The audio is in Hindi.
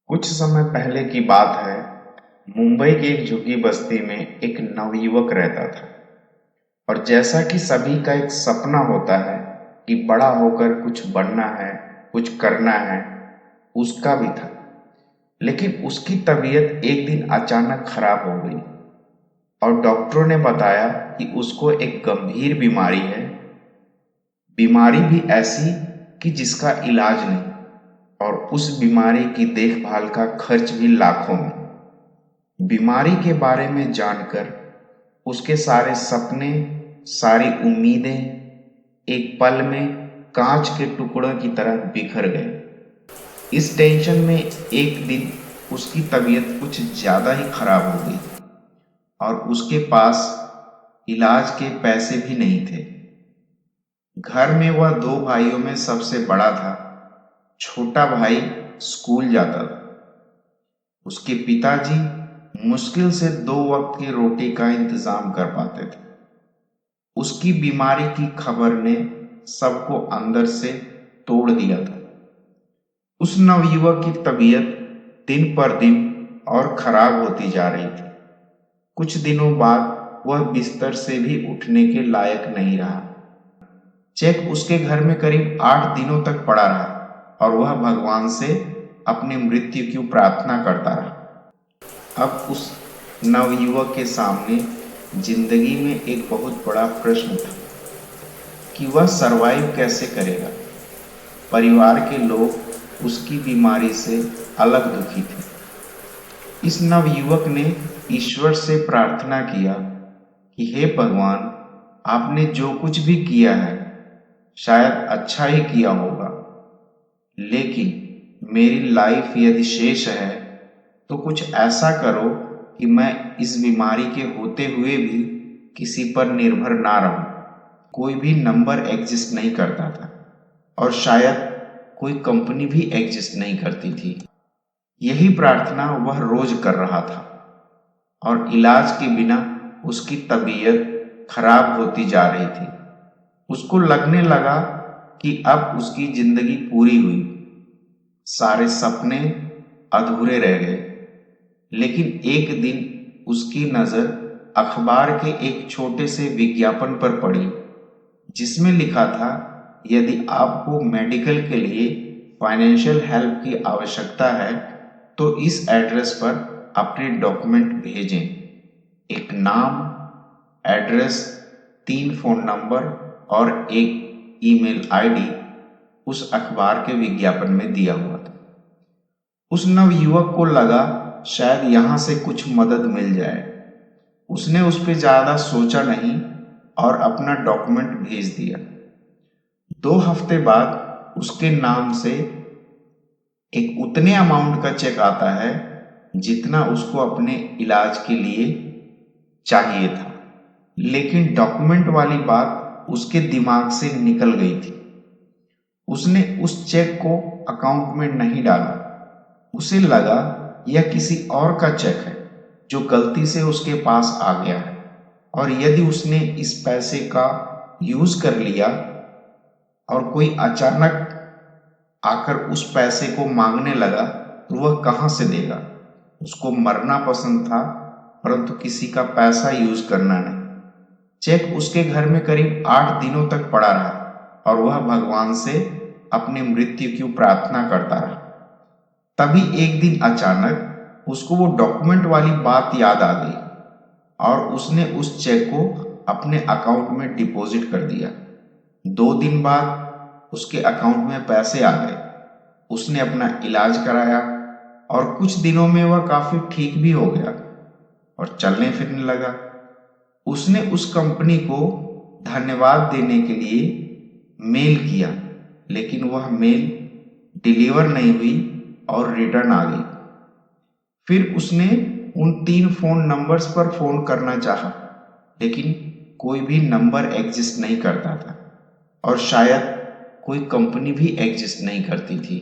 कुछ समय पहले की बात है। मुंबई की एक झुग्गी बस्ती में एक नवयुवक रहता था। और जैसा कि सभी का एक सपना होता है कि बड़ा होकर कुछ बनना है, कुछ करना है, उसका भी था। लेकिन उसकी तबीयत एक दिन अचानक खराब हो गई और डॉक्टरों ने बताया कि उसको एक गंभीर बीमारी है। बीमारी भी ऐसी कि जिसका इलाज नहीं, और उस बीमारी की देखभाल का खर्च भी लाखों में। बीमारी के बारे में जानकर उसके सारे सपने, सारी उम्मीदें एक पल में कांच के टुकड़ों की तरह बिखर गए। इस टेंशन में एक दिन उसकी तबीयत कुछ ज्यादा ही खराब हो गई और उसके पास इलाज के पैसे भी नहीं थे। घर में वह दो भाइयों में सबसे बड़ा था। छोटा भाई स्कूल जाता था। उसके पिताजी मुश्किल से दो वक्त की रोटी का इंतजाम कर पाते थे। उसकी बीमारी की खबर ने सबको अंदर से तोड़ दिया था। उस नवयुवक की तबीयत दिन पर दिन और खराब होती जा रही थी। कुछ दिनों बाद वह बिस्तर से भी उठने के लायक नहीं रहा। चेक उसके घर में करीब 8 दिनों तक पड़ा रहा और वह भगवान से अपनी मृत्यु की प्रार्थना करता रहा। अब उस नवयुवक के सामने जिंदगी में एक बहुत बड़ा प्रश्न था कि वह सरवाइव कैसे करेगा। परिवार के लोग उसकी बीमारी से अलग दुखी थे। इस नवयुवक ने ईश्वर से प्रार्थना किया कि हे भगवान, आपने जो कुछ भी किया है शायद अच्छा ही किया होगा, लेकिन मेरी लाइफ यदि शेष है तो कुछ ऐसा करो कि मैं इस बीमारी के होते हुए भी किसी पर निर्भर ना रहूं। कोई भी नंबर एग्जिस्ट नहीं करता था और शायद कोई कंपनी भी एग्जिस्ट नहीं करती थी। यही प्रार्थना वह रोज कर रहा था और इलाज के बिना उसकी तबीयत खराब होती जा रही थी। उसको लगने लगा कि अब उसकी जिंदगी पूरी हुई, सारे सपने अधूरे रह गए। लेकिन एक दिन उसकी नजर अखबार के एक छोटे से विज्ञापन पर पड़ी, जिसमें लिखा था, यदि आपको मेडिकल के लिए फाइनेंशियल हेल्प की आवश्यकता है तो इस एड्रेस पर अपने डॉक्यूमेंट भेजें। एक नाम, एड्रेस, 3 फोन नंबर और एक ईमेल आईडी उस अखबार के विज्ञापन में दिया हुआ था। उस नवयुवक को लगा शायद यहां से कुछ मदद मिल जाए। उसने उस पर ज्यादा सोचा नहीं और अपना डॉक्यूमेंट भेज दिया। 2 हफ्ते बाद उसके नाम से एक उतने अमाउंट का चेक आता है जितना उसको अपने इलाज के लिए चाहिए था। लेकिन डॉक्यूमेंट वाली बात उसके दिमाग से निकल गई थी। उसने उस चेक को अकाउंट में नहीं डाला। उसे लगा यह किसी और का चेक है जो गलती से उसके पास आ गया है, और यदि उसने इस पैसे का यूज कर लिया और कोई अचानक आकर उस पैसे को मांगने लगा तो वह कहां से देगा। उसको मरना पसंद था, परंतु किसी का पैसा यूज करना नहीं। चेक उसके घर में करीब 8 दिनों तक पड़ा रहा और वह भगवान से अपनी मृत्यु की प्रार्थना करता रहा। तभी एक दिन अचानक उसको वो डॉक्यूमेंट वाली बात याद आ गई और उसने उस चेक को अपने अकाउंट में डिपॉजिट कर दिया। 2 दिन बाद उसके अकाउंट में पैसे आ गए। उसने अपना इलाज कराया और कुछ दिनों में वह काफी ठीक भी हो गया और चलने फिरने लगा। उसने उस कंपनी को धन्यवाद देने के लिए मेल किया, लेकिन वह मेल डिलीवर नहीं हुई और रिटर्न आ गई। फिर उसने उन 3 फोन नंबर्स पर फोन करना चाहा, लेकिन कोई भी नंबर एग्जिस्ट नहीं करता था और शायद कोई कंपनी भी एग्जिस्ट नहीं करती थी।